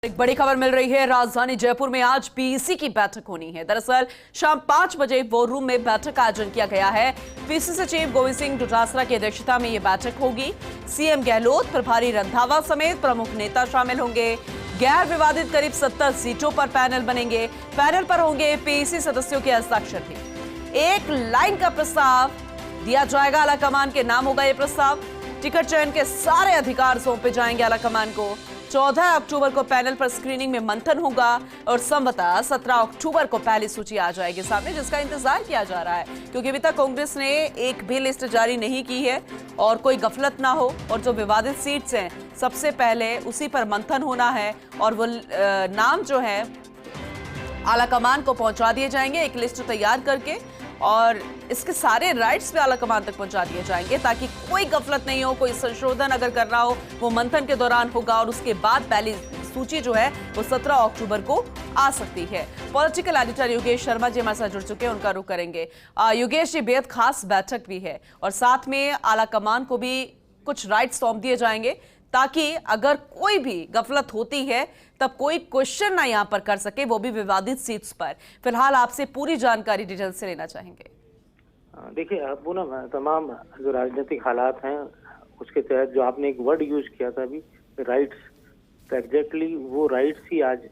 एक बड़ी खबर मिल रही है। राजधानी जयपुर में आज पीसी की बैठक होनी है। दरअसल शाम 5 बजे वॉर रूम में बैठक का आयोजन किया गया है। पीसी सचिव गोविंद सिंह डोटासरा की अध्यक्षता में यह बैठक होगी। सीएम गहलोत, प्रभारी रंधावा समेत प्रमुख नेता शामिल होंगे। गैर विवादित करीब 70 सीटों पर पैनल बनेंगे। पैनल पर होंगे पीसी सदस्यों के हस्ताक्षर भी। एक लाइन का प्रस्ताव दिया जाएगा। आलाकमान के नाम होगा यह प्रस्ताव। टिकट चयन के सारे अधिकार सौंपे जाएंगे आलाकमान को। 14 अक्टूबर को पैनल पर स्क्रीनिंग में मंथन होगा और संभवतः 17 अक्टूबर को पहली सूची आ जाएगी सामने, जिसका इंतजार किया जा रहा है, क्योंकि अभी तक कांग्रेस ने एक भी लिस्ट जारी नहीं की है और कोई गफलत ना हो। और जो विवादित सीट्स हैं सबसे पहले उसी पर मंथन होना है और वो नाम जो है आलाकमान को पहुंचा दिए जाएंगे एक लिस्ट तैयार करके, और इसके सारे राइट्स पे आलाकमान तक पहुंचा दिए जाएंगे ताकि कोई गफलत नहीं हो। कोई संशोधन अगर करना हो वो मंथन के दौरान होगा और उसके बाद पहली सूची जो है वो 17 अक्टूबर को आ सकती है। पॉलिटिकल एडिटर योगेश शर्मा जी हमारे साथ जुड़ चुके हैं, उनका रुख करेंगे। योगेश जी, बेहद खास बैठक भी है और साथ में आलाकमान को भी कुछ राइट्स सौंप दिए जाएंगे ताकि अगर कोई भी गफलत होती है तब कोई क्वेश्चन ना यहां पर कर सके, वो भी विवादित सीट्स पर। फिलहाल आपसे पूरी जानकारी डिटेल से लेना चाहेंगे। देखिए, अब वो ना तमाम जो राजनीतिक हालात हैं उसके तहत जो आपने एक वर्ड यूज किया था अभी, राइट्स, तो एग्जैक्टली वो राइट्स ही आज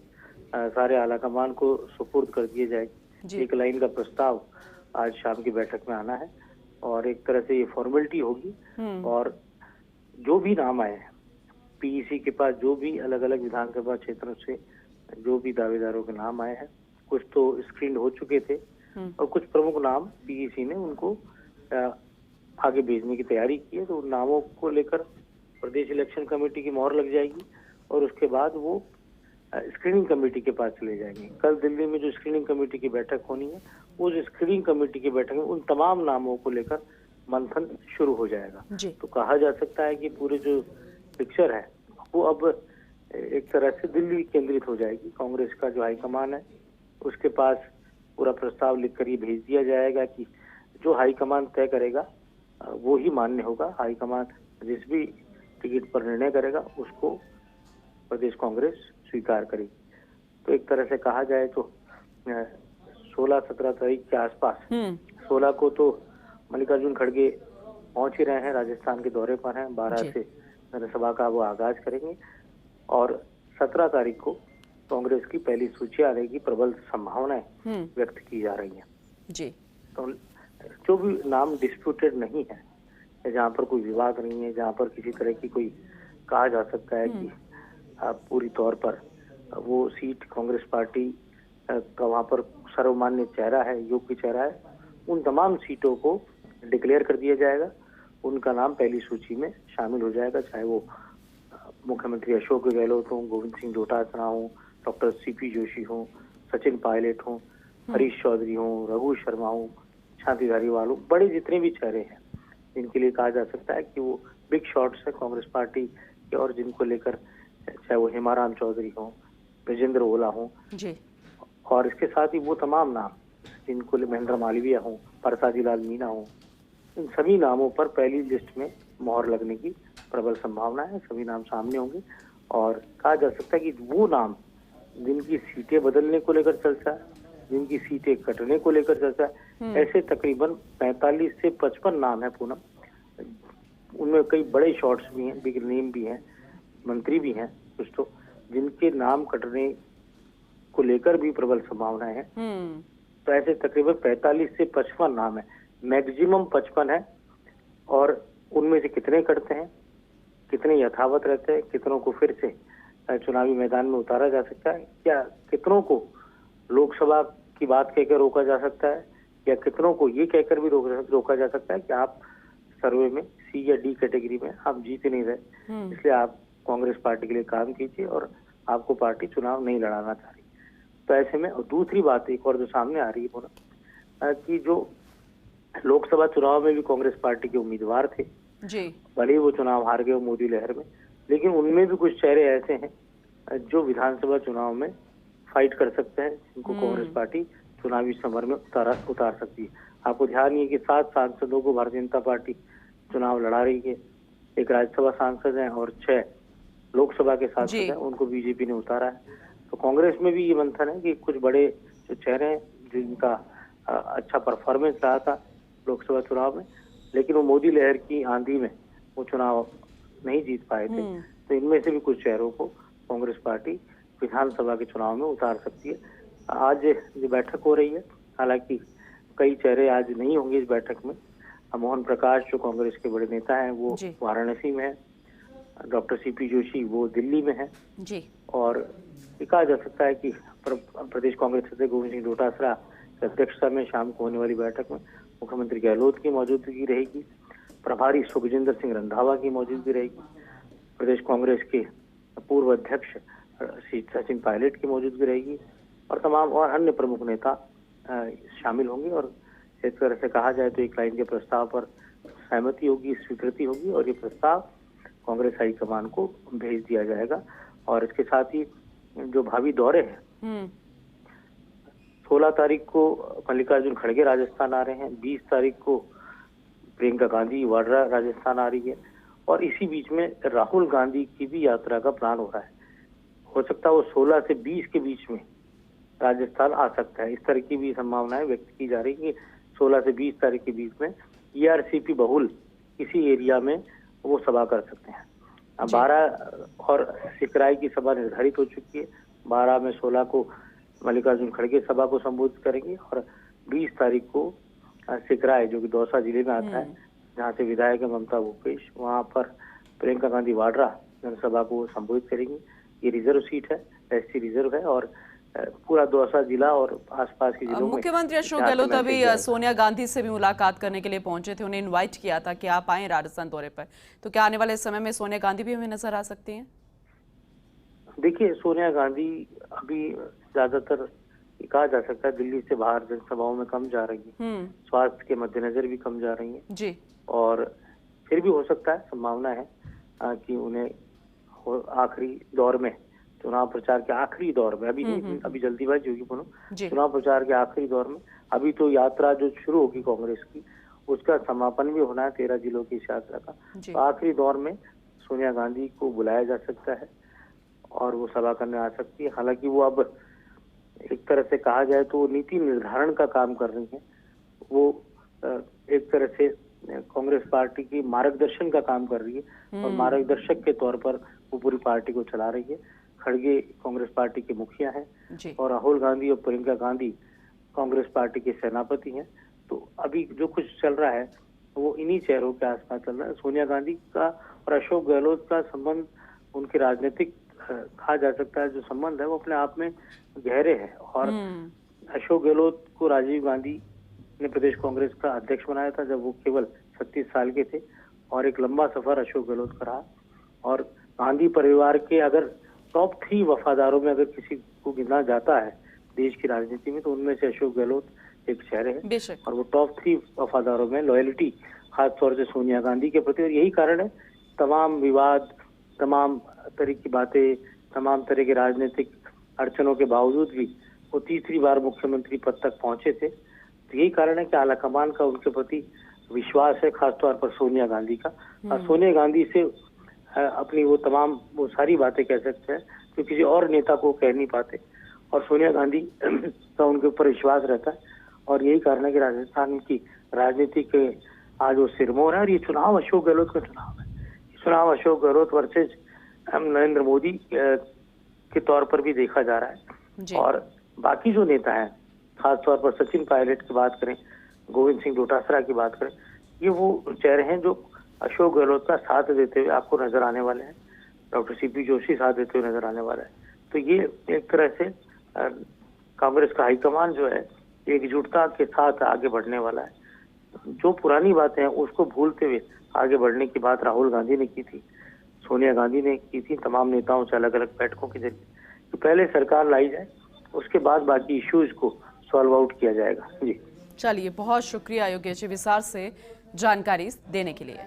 सारे आलाकमान को सुपुर्द कर दिए जाएंगे। एक लाइन का प्रस्ताव आज शाम की बैठक में आना है और एक तरह से ये फॉर्मेलिटी होगी। और जो भी नाम आए हैं पीईसी के पास, जो भी अलग अलग विधानसभा क्षेत्रों से जो भी दावेदारों के नाम आए हैं, कुछ तो स्क्रीन हो चुके थे और कुछ प्रमुख नाम पीईसी ने उनको आगे भेजने की तैयारी की है। तो उन नामों को लेकर प्रदेश इलेक्शन कमेटी की मोहर लग जाएगी और उसके बाद वो स्क्रीनिंग कमेटी के पास चले जाएंगे। कल दिल्ली में जो स्क्रीनिंग कमेटी की बैठक होनी है, उस स्क्रीनिंग कमेटी की बैठक में उन तमाम नामों को लेकर मंथन शुरू हो जाएगा। तो कहा जा सकता है कि पूरे जो पिक्चर है वो अब एक तरह से दिल्ली केंद्रित हो जाएगी। कांग्रेस का जो हाईकमान है उसके पास पूरा प्रस्ताव लिखकर ये भेज दिया जाएगा कि जो हाईकमान तय करेगा वो ही मान्य होगा। हाईकमान जिस भी टिकट पर निर्णय करेगा उसको प्रदेश कांग्रेस स्वीकार करेगी। तो एक तरह से कहा जाए तो 16-17 तारीख के आसपास, 16 को तो मल्लिकार्जुन खड़गे पहुंच ही रहे हैं, राजस्थान के दौरे पर हैं, 12 से जनसभा का वो आगाज करेंगे और 17 तारीख को कांग्रेस की पहली सूची आने की प्रबल संभावनाएं व्यक्त की जा रही हैं। तो जो भी नाम डिस्प्यूटेड नहीं है, जहां पर कोई विवाद नहीं है, जहां पर किसी तरह की कोई कहा जा सकता है कि पूरी तौर पर वो सीट कांग्रेस पार्टी का वहां पर सर्वमान्य चेहरा है, योग्य चेहरा है, उन तमाम सीटों को डिक्लेयर कर दिया जाएगा। उनका नाम पहली सूची में शामिल हो जाएगा, चाहे वो मुख्यमंत्री अशोक गहलोत हो, गोविंद सिंह डोटासरा हो, डॉक्टर सीपी जोशी हो, सचिन पायलट हो, हरीश चौधरी हो, रघु शर्मा हो, शांति धारीवाल हो, बड़े जितने भी चेहरे हैं जिनके लिए कहा जा सकता है कि वो बिग शॉट्स है कांग्रेस पार्टी के, और जिनको लेकर चाहे वो हेमाराम चौधरी हो, ब्रजेंद्र ओला हो, और इसके साथ ही वो तमाम नाम जिनको महेंद्र मालवीय हो, परसादी लाल मीना हो, इन सभी नामों पर पहली लिस्ट में मोहर लगने की प्रबल संभावना है। सभी नाम सामने होंगे और कहा जा सकता है कि वो नाम जिनकी सीटें बदलने को लेकर चर्चा है, जिनकी सीटें कटने को लेकर चर्चा है, ऐसे तकरीबन 45 से 55 नाम है पूनम। उनमें कई बड़े शॉट्स भी हैं, बिग नेम भी हैं, मंत्री भी हैं कुछ तो, जिनके नाम कटने को लेकर भी प्रबल संभावनाएं हैं। तो ऐसे तकरीबन 45 से 55 नाम है, मैक्सिमम 55 है। और उनमें से कितने करते हैं, कितने यथावत रहते हैं, कितनों को फिर से चुनावी मैदान में उतारा जा सकता है, क्या कितनों को लोकसभा की बात कहकर रोका जा सकता है, या कितनों को ये कहकर भी रोका जा सकता है कि आप सर्वे में सी या डी कैटेगरी में आप जीत नहीं रहे, इसलिए आप कांग्रेस पार्टी के लिए काम कीजिए और आपको पार्टी चुनाव नहीं लड़ाना चाह रही। तो ऐसे में दूसरी बात एक और जो सामने आ रही है बोला कि जो लोकसभा चुनाव में भी कांग्रेस पार्टी के उम्मीदवार थे, भले ही वो चुनाव हार गए मोदी लहर में, लेकिन उनमें भी कुछ चेहरे ऐसे हैं जो विधानसभा चुनाव में फाइट कर सकते हैं, जिनको कांग्रेस पार्टी चुनावी समर में उतार सकती है। आपको ध्यान है कि 7 सांसदों को भारतीय जनता पार्टी चुनाव लड़ा रही है, एक राज्यसभा सांसद हैं और 6 लोकसभा के सांसद जी। हैं उनको बीजेपी ने उतारा है। तो कांग्रेस में भी ये मंथन है कि कुछ बड़े जो चेहरे हैं जिनका अच्छा परफॉर्मेंस रहा था लोकसभा चुनाव में, लेकिन वो मोदी लहर की आंधी में वो चुनाव नहीं जीत पाए थे, तो इनमें से भी कुछ चेहरों को कांग्रेस पार्टी विधानसभा के चुनाव में उतार सकती है। आज जो बैठक हो रही है, हालांकि कई चेहरे आज नहीं होंगे इस बैठक में। मोहन प्रकाश जो कांग्रेस के बड़े नेता हैं वो जी। वाराणसी में है, डॉक्टर सीपी जोशी वो दिल्ली में है, जी। और ये कहा जा सकता है कि प्रदेश कांग्रेस अध्यक्ष गोविंद सिंह डोटासरा की अध्यक्षता में शाम को होने वाली बैठक में मुख्यमंत्री गहलोत की मौजूदगी रहेगी, प्रभारी सुखजिंदर सिंह रंधावा की मौजूदगी रहेगी, प्रदेश कांग्रेस के पूर्व अध्यक्ष सचिन पायलट की मौजूदगी रहेगी, और तमाम और अन्य प्रमुख नेता शामिल होंगे। और इस तरह से कहा जाए तो एक लाइन के प्रस्ताव पर सहमति होगी, स्वीकृति होगी, और ये प्रस्ताव कांग्रेस हाईकमान को भेज दिया जाएगा। और इसके साथ ही जो भावी दौरे हैं, 16 तारीख को मल्लिकार्जुन खड़गे राजस्थान आ रहे हैं, 20 तारीख को प्रियंका गांधी वाड्रा राजस्थान आ रही है, और इसी बीच में राहुल गांधी की भी यात्रा का प्लान हो रहा है। हो सकता है वो 16 से 20 के बीच में राजस्थान आ सकता है। इस तरह की भी संभावनाएं व्यक्त की जा रही है कि 16 से 20 तारीख के बीच में ईआरसीपी बहुल किसी एरिया में वो सभा कर सकते हैं। 12 और सिकराई की सभा निर्धारित हो चुकी है। 12 में 16 को मल्लिकार्जुन खड़गे सभा को संबोधित करेंगे, और 20 तारीख को सिकराई जो कि दौसा जिले में आता है, जहाँ से विधायक है ममता भूपेश, वहाँ पर प्रियंका गांधी वाड्रा जनसभा को संबोधित करेंगी। ये रिजर्व सीट है, एससी रिजर्व है, और पूरा दौसा जिला और आसपास के जिलों में। मुख्यमंत्री अशोक गहलोत अभी सोनिया गांधी से भी मुलाकात करने के लिए पहुंचे थे, उन्हें इनवाइट किया था कि आप आए राजस्थान दौरे पर, तो क्या आने वाले समय में सोनिया गांधी भी हमें नजर आ सकती हैं? देखिए, सोनिया गांधी अभी ज्यादातर कहा जा सकता है दिल्ली से बाहर जनसभाओं में कम जा रही है, स्वास्थ्य के मद्देनजर भी कम जा रही है जी, और फिर भी हो सकता है, संभावना है कि उन्हें आखिरी दौर में, चुनाव प्रचार के आखिरी दौर में, अभी नहीं, अभी जल्दीबाजी होगी पुनः, चुनाव प्रचार के आखिरी दौर में, अभी तो यात्रा जो शुरू होगी कांग्रेस की, उसका समापन भी होना है 13 जिलों की इस यात्रा का, तो आखिरी दौर में सोनिया गांधी को बुलाया जा सकता है और वो सभा करने आ सकती है। हालांकि वो अब एक तरह से कहा जाए तो नीति निर्धारण का काम कर रही है, वो एक तरह से कांग्रेस पार्टी की मार्गदर्शन का काम कर रही है और मार्गदर्शक के तौर पर वो पूरी पार्टी को चला रही है। खड़गे कांग्रेस पार्टी के मुखिया हैं और राहुल गांधी और प्रियंका गांधी कांग्रेस पार्टी के सेनापति हैं। तो अभी जो कुछ चल रहा है वो इन्हीं चेहरों के आसपास चल रहा है। सोनिया गांधी का और अशोक गहलोत का संबंध, उनके राजनीतिक कहा जा सकता है जो संबंध है वो अपने आप में गहरे हैं, और अशोक गहलोत को राजीव गांधी ने प्रदेश कांग्रेस का अध्यक्ष बनाया था जब वो केवल 36 साल के थे, और एक लंबा सफर अशोक गहलोत का रहा। और गांधी परिवार के अगर टॉप 3 वफादारों में अगर किसी को गिना जाता है देश की राजनीति में, तो उनमें से अशोक गहलोत एक चेहरे हैं, और वो टॉप 3 वफादारों में लॉयल्टी खासतौर से सोनिया गांधी के प्रति। और यही कारण है तमाम विवाद, तमाम तरह की बातें, तमाम तरह के राजनीतिक अड़चनों के बावजूद भी वो तीसरी बार मुख्यमंत्री पद तक पहुंचे थे। तो यही कारण है कि आलाकमान का उनके प्रति विश्वास है, खासतौर पर सोनिया गांधी का। और सोनिया गांधी से अपनी वो सारी बातें कह सकते हैं जो किसी और नेता को कह नहीं पाते, और सोनिया गांधी का उनके ऊपर विश्वास रहता है। और यही कारण है कि राजस्थान की राजनीति के आज वो सिरमौर है, और ये चुनाव अशोक गहलोत का चुनाव है। चुनाव अशोक गहलोत वर्सेज नरेंद्र मोदी के तौर पर भी देखा जा रहा है। और बाकी जो नेता हैं, खासतौर पर सचिन पायलट की बात करें, गोविंद सिंह डोटासरा की बात करें, ये वो चेहरे हैं जो अशोक गहलोत का साथ देते हुए आपको नजर आने वाले हैं। डॉक्टर सीपी जोशी साथ देते हुए नजर आने वाला है। तो ये एक तरह से कांग्रेस का हाईकमान जो है एकजुटता के साथ आगे बढ़ने वाला है। जो पुरानी बातें हैं उसको भूलते हुए आगे बढ़ने की बात राहुल गांधी ने की थी, सोनिया गांधी ने की थी, तमाम नेताओं से अलग अलग बैठकों के जरिए। तो पहले सरकार लाई जाए, उसके बाद बाकी इश्यूज को सॉल्व आउट किया जाएगा। जी चलिए, बहुत शुक्रिया योगेश जी विस्तार से जानकारी देने के लिए।